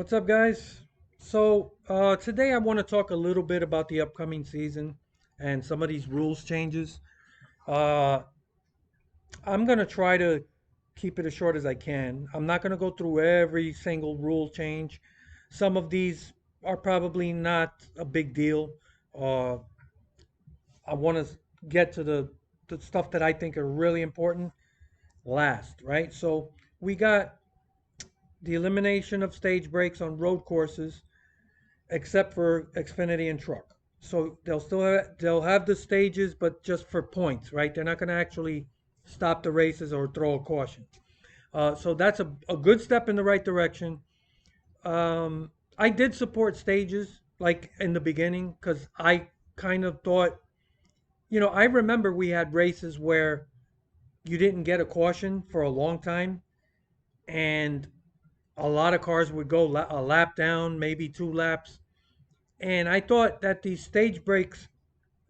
What's up, guys? Today I want to talk a little bit about the upcoming season and some of these rules changes. Uh, I'm going to try to keep it as short as I can. I'm not going to go through every single rule change. Some of these are probably not a big deal. Uh, I want to get to the stuff that I think are really important last, right? So, we got the elimination of stage breaks on road courses except for Xfinity and Truck. So they'll have the stages, but just for points, right? They're not going to actually stop the races or throw a caution. So that's a good step in the right direction. I did support stages like in the beginning because I kind of thought, I remember we had races where you didn't get a caution for a long time, and a lot of cars would go a lap down, maybe two laps. And I thought that these stage breaks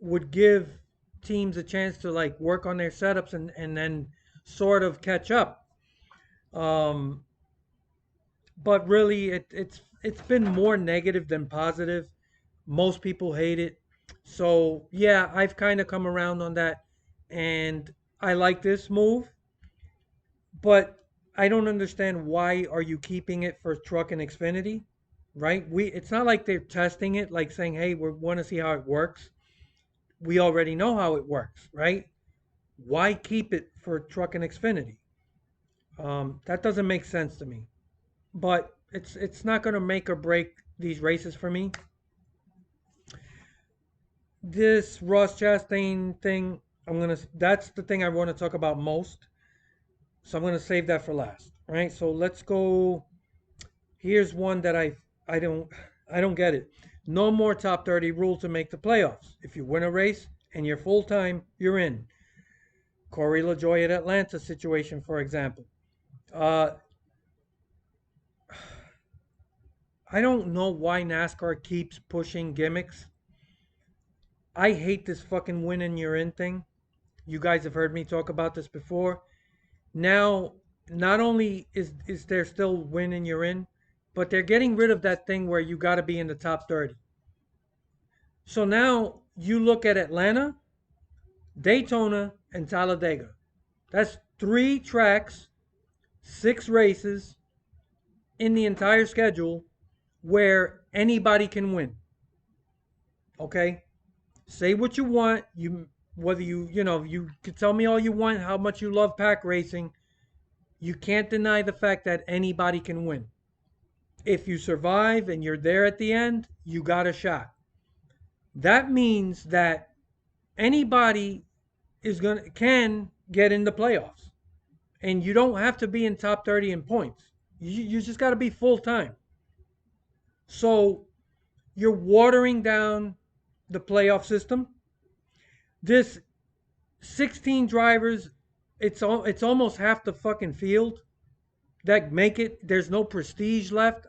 would give teams a chance to like work on their setups and then sort of catch up. Um, but really, it's been more negative than positive. Most people hate it. So yeah, I've kind of come around on that, and I like this move. But I don't understand why are you keeping it for Truck and Xfinity, right? It's not like they're testing it, like saying, "Hey, we want to see how it works." We already know how it works, right? Why keep it for Truck and Xfinity? That doesn't make sense to me. But it's not going to make or break these races for me. This Ross Chastain thing, that's the thing I want to talk about most. So I'm gonna save that for last. Right? So let's go. Here's one that I don't get it. No more top 30 rule to make the playoffs. If you win a race and you're full time, you're in. Corey LaJoy at Atlanta situation, for example. Uh, I don't know why NASCAR keeps pushing gimmicks. I hate this fucking win and you're in thing. You guys have heard me talk about this before. Now, not only is there still win and you're in, but they're getting rid of that thing where you got to be in the top 30. So now you look at Atlanta, Daytona, and Talladega. That's three tracks, six races in the entire schedule where anybody can win. Okay? Say what you want. Whether you could tell me all you want how much you love pack racing. You can't deny the fact that anybody can win. If you survive and you're there at the end, you got a shot. That means that anybody is going to can get in the playoffs. And you don't have to be in top 30 in points. You just got to be full time. So you're watering down the playoff system. This 16 drivers, it's almost half the fucking field that make it. There's no prestige left.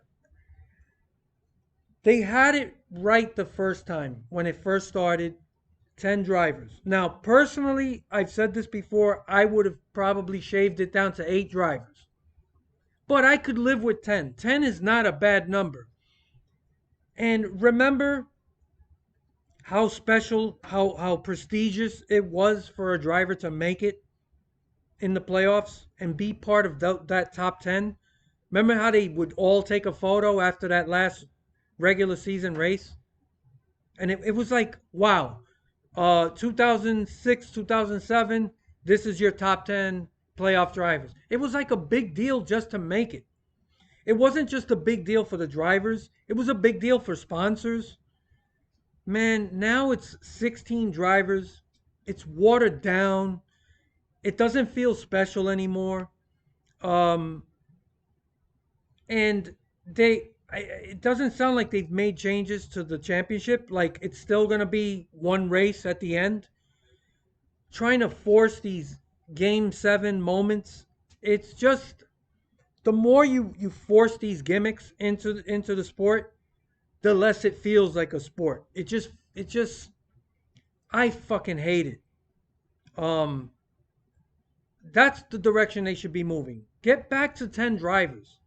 They had it right the first time when it first started. 10 drivers. Now, personally, I've said this before, I would have probably shaved it down to 8 drivers. But I could live with 10. 10 is not a bad number. And remember how special, how prestigious it was for a driver to make it in the playoffs and be part of that top 10? Remember how they would all take a photo after that last regular season race? And it was like, wow, 2006, 2007, this is your top 10 playoff drivers. It was like a big deal just to make it. It wasn't just a big deal for the drivers, it was a big deal for sponsors. Man, now it's 16 drivers. It's watered down. It doesn't feel special anymore. Um, and it doesn't sound like they've made changes to the championship. Like it's still going to be one race at the end. Trying to force these game 7 moments. It's just the more you force these gimmicks into the sport, the less it feels like a sport. It just I fucking hate it. Um that's the direction they should be moving. Get back to 10 drivers.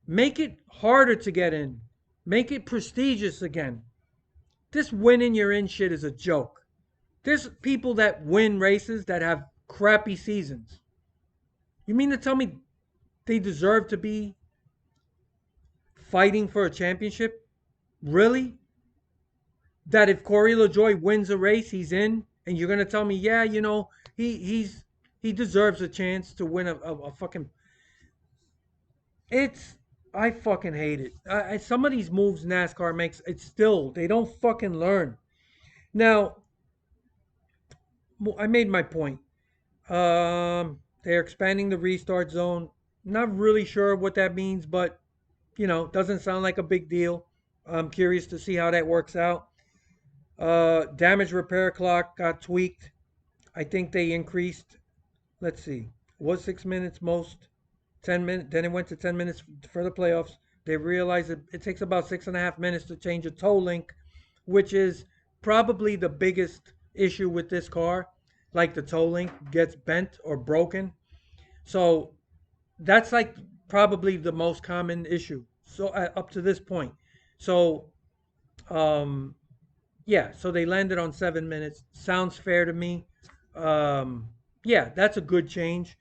Make it harder to get in. Make it prestigious again. This winning you're in shit is a joke. There's people that win races that have crappy seasons. You mean to tell me they deserve to be fighting for a championship? Really? That if Corey LaJoy wins a race, he's in, and you're gonna tell me, yeah, he deserves a chance to win a fucking. It's I fucking hate it. Some of these moves NASCAR makes, it's still they don't fucking learn. Now I made my point. They're expanding the restart zone. Not really sure what that means, but doesn't sound like a big deal. I'm curious to see how that works out. Damage repair clock got tweaked. I think they increased. Let's see, was 6 minutes most, 10 minutes. Then it went to 10 minutes for the playoffs. They realized it takes about 6.5 minutes to change a toe link, which is probably the biggest issue with this car. Like the toe link gets bent or broken. So that's like probably the most common issue. So up to this point. So um, yeah, so they landed on 7 minutes. Sounds fair to me. Um, yeah, that's a good change.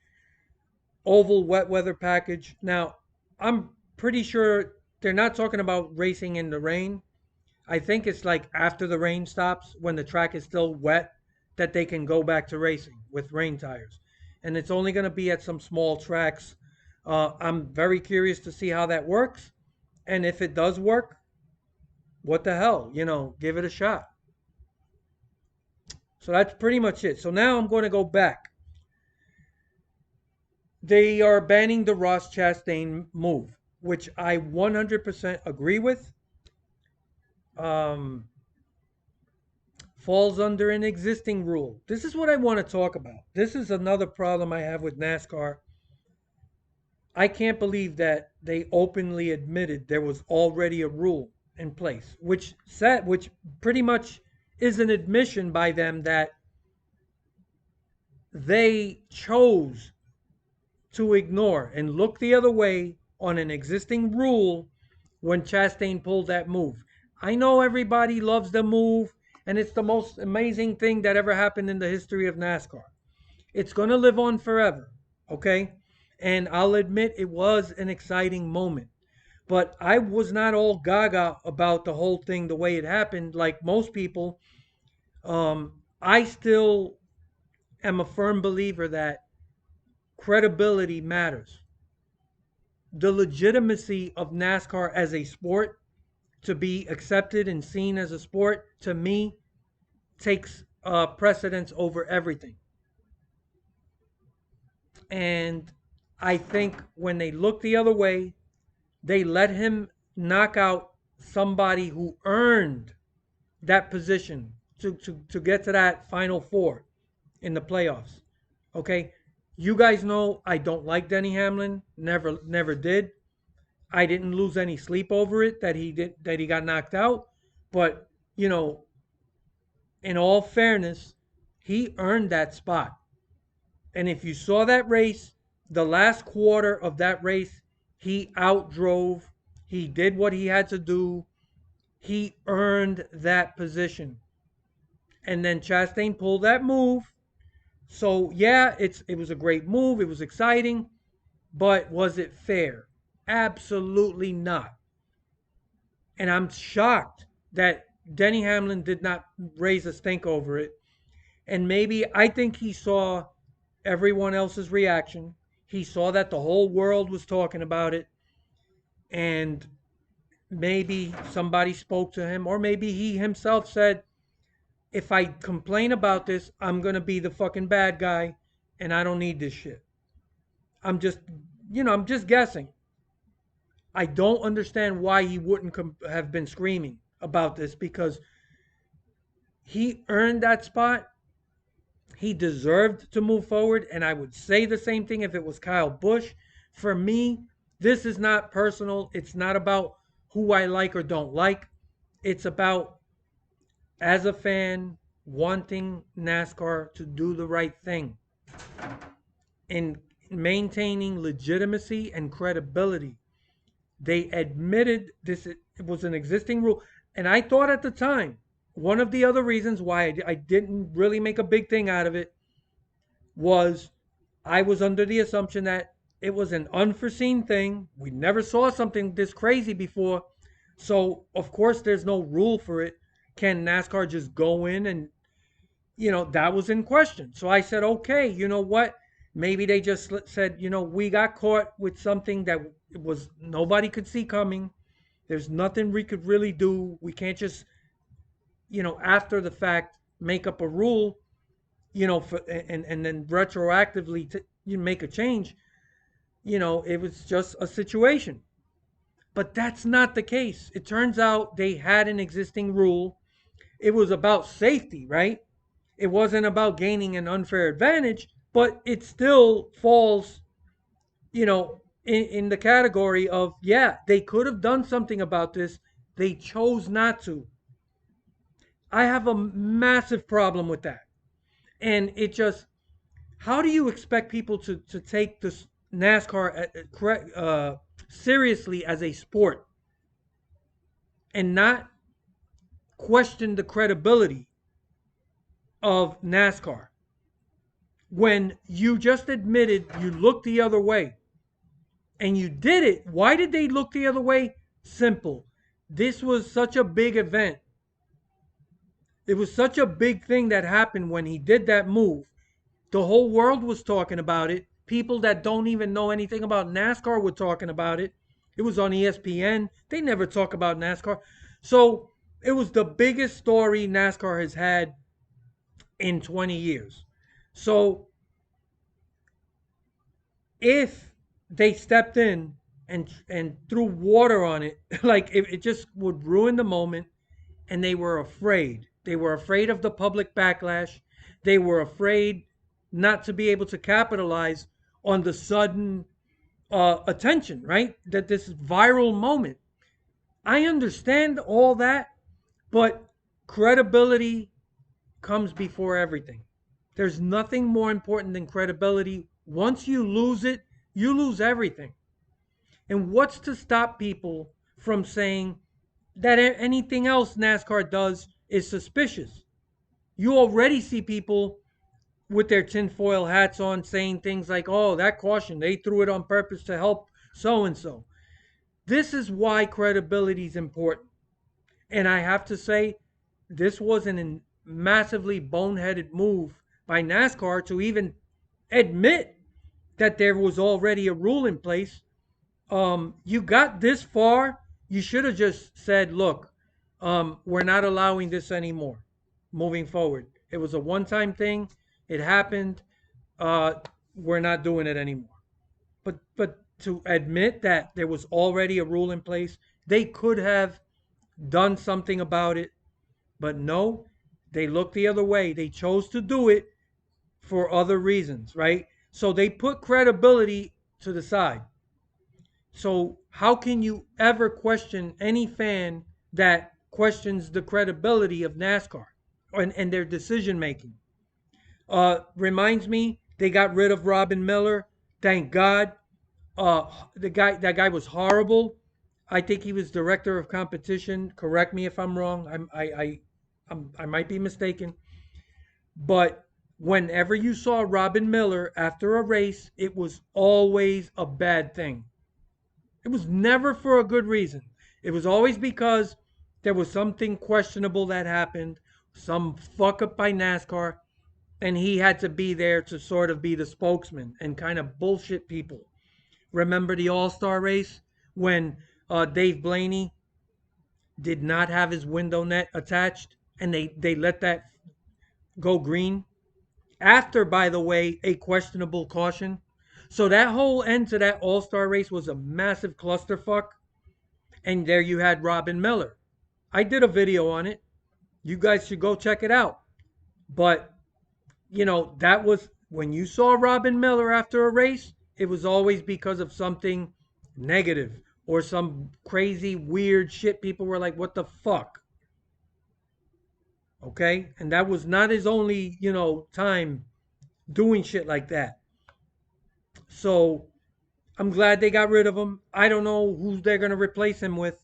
Oval wet weather package. Now, I'm pretty sure they're not talking about racing in the rain. I think it's like after the rain stops, when the track is still wet, that they can go back to racing with rain tires. And it's only going to be at some small tracks. I'm very curious to see how that works. And if it does work, what the hell? Give it a shot. So that's pretty much it. So now I'm going to go back. They are banning the Ross Chastain move, which I 100% agree with. Um, Falls under an existing rule. This is what I want to talk about. This is another problem I have with NASCAR. I can't believe that they openly admitted there was already a rule in place, which pretty much is an admission by them that they chose to ignore and look the other way on an existing rule when Chastain pulled that move. I know everybody loves the move, and it's the most amazing thing that ever happened in the history of NASCAR. It's going to live on forever, okay? And I'll admit it was an exciting moment. But I was not all gaga about the whole thing the way it happened, like most people. I still am a firm believer that credibility matters. The legitimacy of NASCAR as a sport to be accepted and seen as a sport, to me, takes precedence over everything. And I think when they look the other way, they let him knock out somebody who earned that position to get to that final four in the playoffs. Okay? You guys know I don't like Denny Hamlin. Never did. I didn't lose any sleep over it that he got knocked out. But, you know, in all fairness, he earned that spot. And if you saw that race, the last quarter of that race, he outdrove, he did what he had to do, he earned that position. And then Chastain pulled that move. So yeah, it was a great move, it was exciting, but was it fair? Absolutely not. And I'm shocked that Denny Hamlin did not raise a stink over it. And maybe I think he saw everyone else's reaction. He saw that the whole world was talking about it. And maybe somebody spoke to him, or maybe he himself said, if I complain about this, I'm going to be the fucking bad guy and I don't need this shit. I'm just, I'm just guessing. I don't understand why he wouldn't have been screaming about this, because he earned that spot. He deserved to move forward. And I would say the same thing if it was Kyle Busch. For me, this is not personal. It's not about who I like or don't like. It's about, as a fan, wanting NASCAR to do the right thing in maintaining legitimacy and credibility. They admitted this it was an existing rule. And I thought at the time, one of the other reasons why I didn't really make a big thing out of it was I was under the assumption that it was an unforeseen thing. We never saw something this crazy before. So, of course, there's no rule for it. Can NASCAR just go in and, that was in question. So I said, okay, you know what? Maybe they just said, we got caught with something that was nobody could see coming. There's nothing we could really do. We can't just, after the fact, make up a rule, and then retroactively you make a change. It was just a situation. But that's not the case. It turns out they had an existing rule. It was about safety, right? It wasn't about gaining an unfair advantage, but it still falls, in the category of, yeah, they could have done something about this. They chose not to. I have a massive problem with that. And it just, how do you expect people to take this NASCAR seriously as a sport and not question the credibility of NASCAR when you just admitted you looked the other way and you did it? Why did they look the other way? Simple. This was such a big event. It was such a big thing that happened when he did that move. The whole world was talking about it. People that don't even know anything about NASCAR were talking about it. It was on ESPN. They never talk about NASCAR. So it was the biggest story NASCAR has had in 20 years. So if they stepped in and threw water on it, like it just would ruin the moment. And they were afraid. They were afraid of the public backlash. They were afraid not to be able to capitalize on the sudden attention, right? That this viral moment. I understand all that, but credibility comes before everything. There's nothing more important than credibility. Once you lose it, you lose everything. And what's to stop people from saying that anything else NASCAR does is suspicious? You already see people with their tinfoil hats on saying things like, oh, that caution, they threw it on purpose to help so and so. This is why credibility is important. And I have to say, this was a massively boneheaded move by NASCAR to even admit that there was already a rule in place. You got this far, you should have just said, look, we're not allowing this anymore moving forward. It was a one time thing, it happened, uh, we're not doing it anymore. But to admit that there was already a rule in place, they could have done something about it, but no, they looked the other way. They chose to do it for other reasons, right? So they put credibility to the side. So how can you ever question any fan that questions the credibility of NASCAR and their decision making? Reminds me, they got rid of Robin Miller. Thank God. That guy was horrible. I think he was director of competition. Correct me if I'm wrong. I might be mistaken. But whenever you saw Robin Miller after a race, it was always a bad thing. It was never for a good reason. It was always because there was something questionable that happened, some fuck up by NASCAR, and he had to be there to sort of be the spokesman and kind of bullshit people. Remember the All Star race when Dave Blaney did not have his window net attached and they let that go green? After, by the way, a questionable caution. So that whole end to that All Star race was a massive clusterfuck. And there you had Robin Miller. I did a video on it. You guys should go check it out. But, that was when you saw Robin Miller after a race, it was always because of something negative or some crazy, weird shit. People were like, what the fuck? Okay? And that was not his only, time doing shit like that. So I'm glad they got rid of him. I don't know who they're going to replace him with.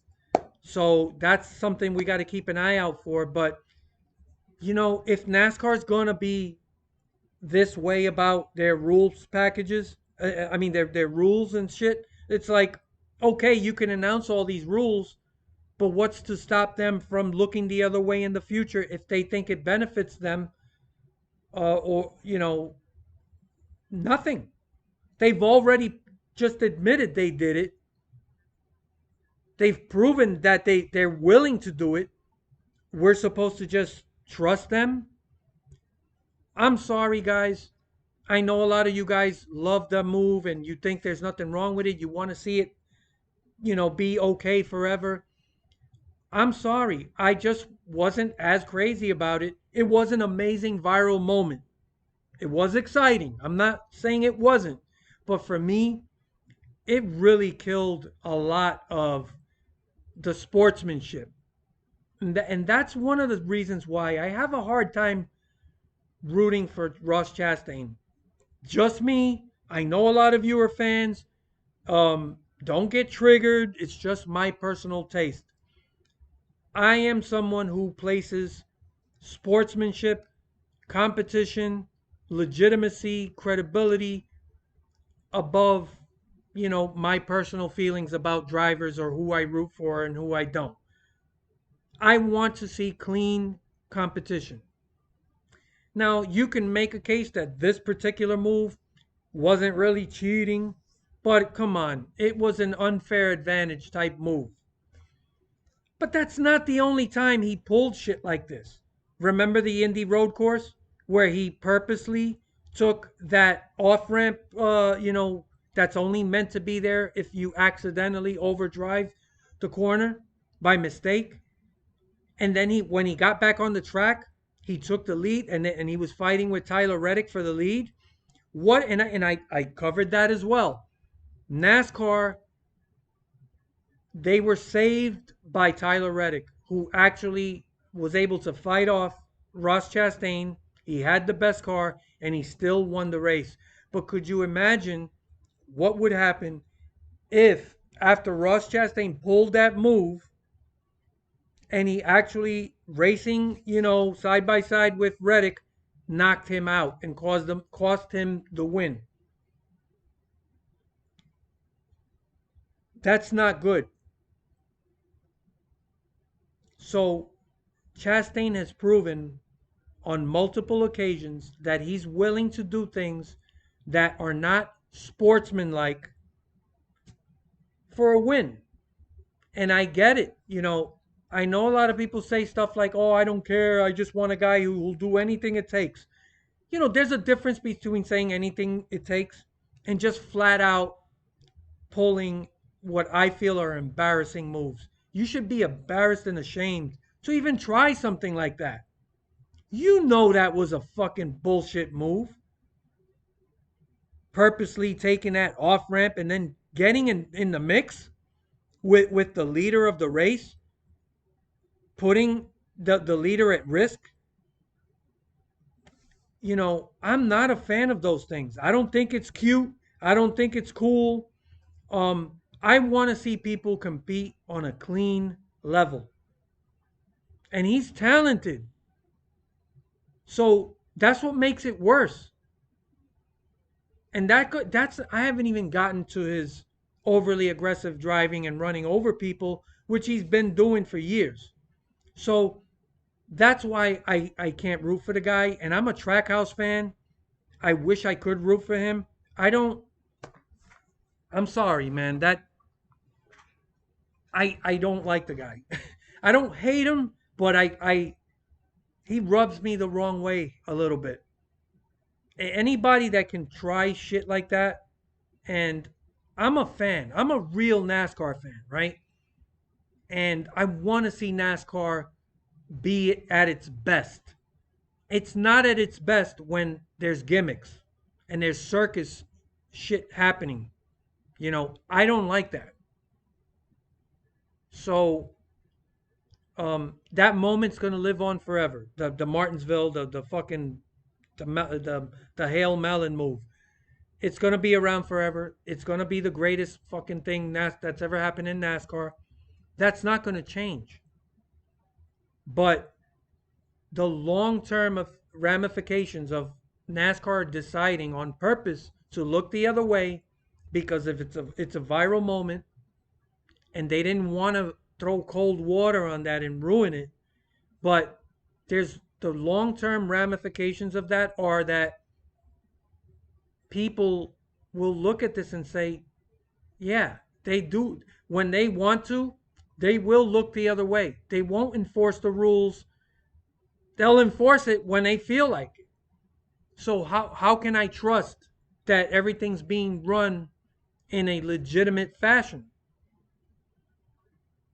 So that's something we got to keep an eye out for. But, if NASCAR's going to be this way about their rules packages, I mean, their rules and shit, it's like, okay, you can announce all these rules, but what's to stop them from looking the other way in the future if they think it benefits them, or, nothing. They've already just admitted they did it. They've proven that they're willing to do it. We're supposed to just trust them. I'm sorry, guys. I know a lot of you guys love the move and you think there's nothing wrong with it. You want to see it, be okay forever. I'm sorry. I just wasn't as crazy about it. It was an amazing viral moment. It was exciting. I'm not saying it wasn't. But for me, it really killed a lot of the sportsmanship. And that's one of the reasons why I have a hard time rooting for Ross Chastain. Just me. I know a lot of you are fans. Don't get triggered. It's just my personal taste. I am someone who places sportsmanship, competition, legitimacy, credibility above, my personal feelings about drivers or who I root for and who I don't. I want to see clean competition. Now, you can make a case that this particular move wasn't really cheating, but come on, it was an unfair advantage type move. But that's not the only time he pulled shit like this. Remember the Indy road course where he purposely took that off ramp, that's only meant to be there if you accidentally overdrive the corner by mistake. And then when he got back on the track, he took the lead and he was fighting with Tyler Reddick for the lead. What and I covered that as well. NASCAR, they were saved by Tyler Reddick, who actually was able to fight off Ross Chastain. He had the best car and he still won the race. But could you imagine what would happen if after Ross Chastain pulled that move and he actually racing, side by side with Reddick, knocked him out and cost him the win? That's not good. So Chastain has proven on multiple occasions that he's willing to do things that are not sportsmanlike for a win. And I get it. I know a lot of people say stuff like, oh, I don't care. I just want a guy who will do anything it takes. There's a difference between saying anything it takes and just flat out pulling what I feel are embarrassing moves. You should be embarrassed and ashamed to even try something like that. You know that was a fucking bullshit move. Purposely taking that off ramp and then getting in the mix with the leader of the race, putting the leader at risk. I'm not a fan of those things. I don't think it's cute. I don't think it's cool. I want to see people compete on a clean level. And he's talented. So that's what makes it worse. And that's I haven't even gotten to his overly aggressive driving and running over people, which he's been doing for years. So that's why I can't root for the guy. And I'm a Trackhouse fan. I wish I could root for him. I don't. I'm sorry, man. I don't like the guy. I don't hate him, but I he rubs me the wrong way a little bit. Anybody that can try shit like that, and I'm a fan. I'm a real NASCAR fan, right? And I want to see NASCAR be at its best. It's not at its best when there's gimmicks and there's circus shit happening. I don't like that. So that moment's gonna live on forever. The Martinsville, the fucking the Hale Mellon move. It's going to be around forever. It's going to be the greatest fucking thing that's ever happened in NASCAR. That's not going to change. But the long-term ramifications of NASCAR deciding on purpose to look the other way because if it's a viral moment and they didn't want to throw cold water on that and ruin it, but there's the long-term ramifications of that are that people will look at this and say, yeah, they do. When they want to, they will look the other way. They won't enforce the rules. They'll enforce it when they feel like it. So how can I trust that everything's being run in a legitimate fashion?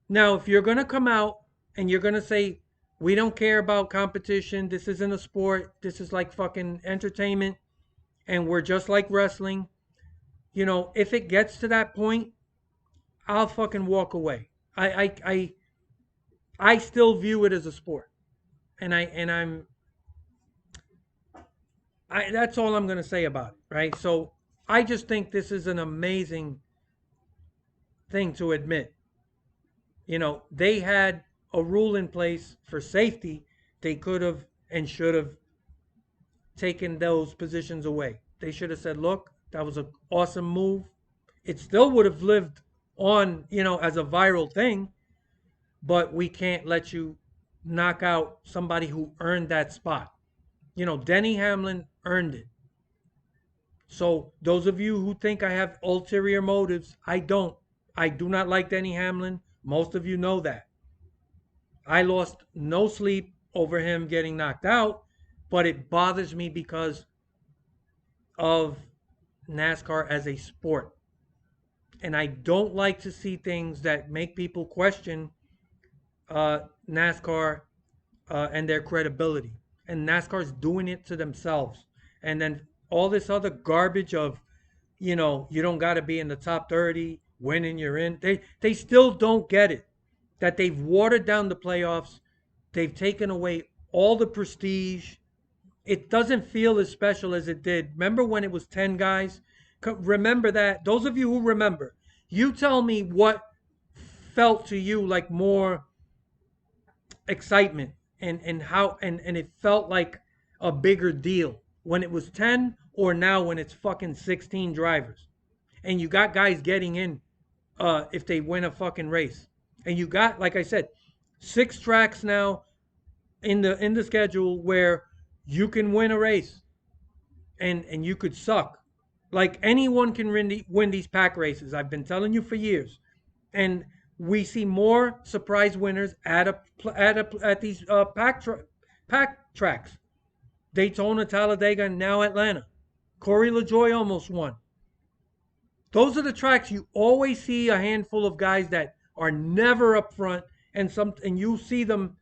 Now, if you're going to come out and you're going to say, we don't care about competition, this isn't a sport, this is like fucking entertainment, and we're just like wrestling, if it gets to that point, I'll fucking walk away. I still view it as a sport. And that's all I'm going to say about it, right? So I just think this is an amazing thing to admit. They had a rule in place for safety. They could have and should have taken those positions away. They should have said, look, that was an awesome move. It still would have lived on, as a viral thing, but we can't let you knock out somebody who earned that spot. Denny Hamlin earned it. So those of you who think I have ulterior motives, I don't. I do not like Denny Hamlin. Most of you know that. I lost no sleep over him getting knocked out, but it bothers me because of NASCAR as a sport. And I don't like to see things that make people question NASCAR and their credibility. And NASCAR's doing it to themselves. And then all this other garbage of, you don't got to be in the top 30, winning you're in. They still don't get it. That they've watered down the playoffs. They've taken away all the prestige. It doesn't feel as special as it did. Remember when it was 10 guys? Remember that. Those of you who remember, you tell me what felt to you like more excitement and how and it felt like a bigger deal when it was 10 or now when it's fucking 16 drivers and you got guys getting in if they win a fucking race and you got, like I said, 6 tracks now in the schedule where you can win a race and you could suck. Like anyone can win these pack races. I've been telling you for years. And we see more surprise winners at these pack tracks. Daytona, Talladega, and now Atlanta. Corey LaJoy almost won. Those are the tracks you always see a handful of guys that are never up front, and you see them,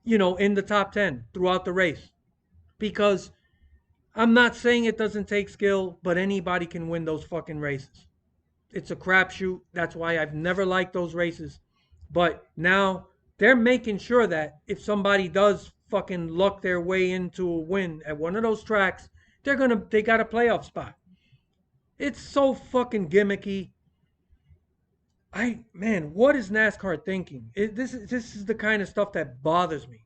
in the top 10 throughout the race. Because I'm not saying it doesn't take skill, but anybody can win those fucking races. It's a crapshoot. That's why I've never liked those races. But now they're making sure that if somebody does fucking luck their way into a win at one of those tracks, they got a playoff spot. It's so fucking gimmicky. Man, what is NASCAR thinking? This is the kind of stuff that bothers me.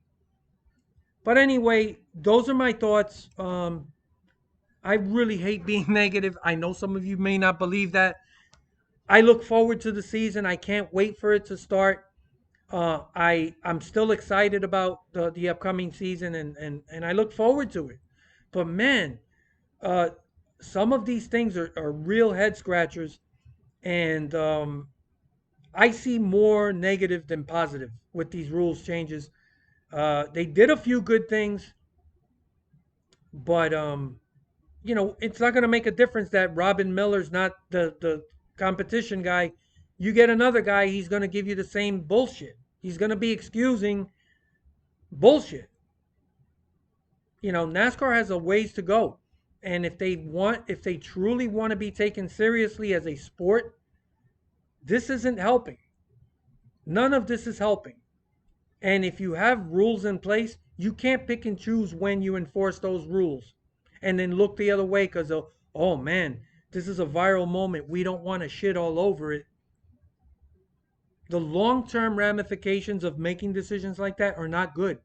But anyway, those are my thoughts. I really hate being negative. I know some of you may not believe that. I look forward to the season. I can't wait for it to start. I'm still excited about the upcoming season and I look forward to it. But man, uh, some of these things are real head scratchers, and I see more negative than positive with these rules changes. They did a few good things, but it's not going to make a difference that Robin Miller's not the competition guy. You get another guy, he's going to give you the same bullshit. He's going to be excusing bullshit. NASCAR has a ways to go. And if they truly want to be taken seriously as a sport, this isn't helping. None of this is helping. And if you have rules in place, you can't pick and choose when you enforce those rules and then look the other way because oh man, this is a viral moment. We don't want to shit all over it. The long term ramifications of making decisions like that are not good.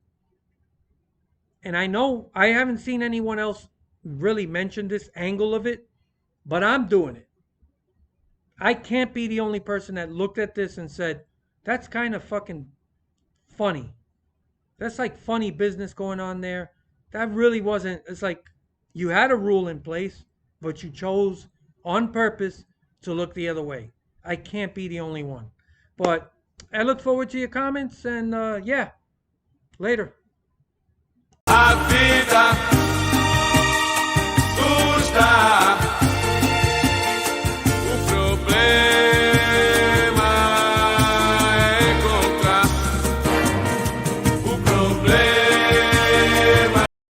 And I know I haven't seen anyone else really mention this angle of it, but I'm doing it. I can't be the only person that looked at this and said, that's kind of fucking funny. That's like funny business going on there. That really wasn't, it's like you had a rule in place, but you chose on purpose to look the other way. I can't be the only one. But I look forward to your comments and yeah, later.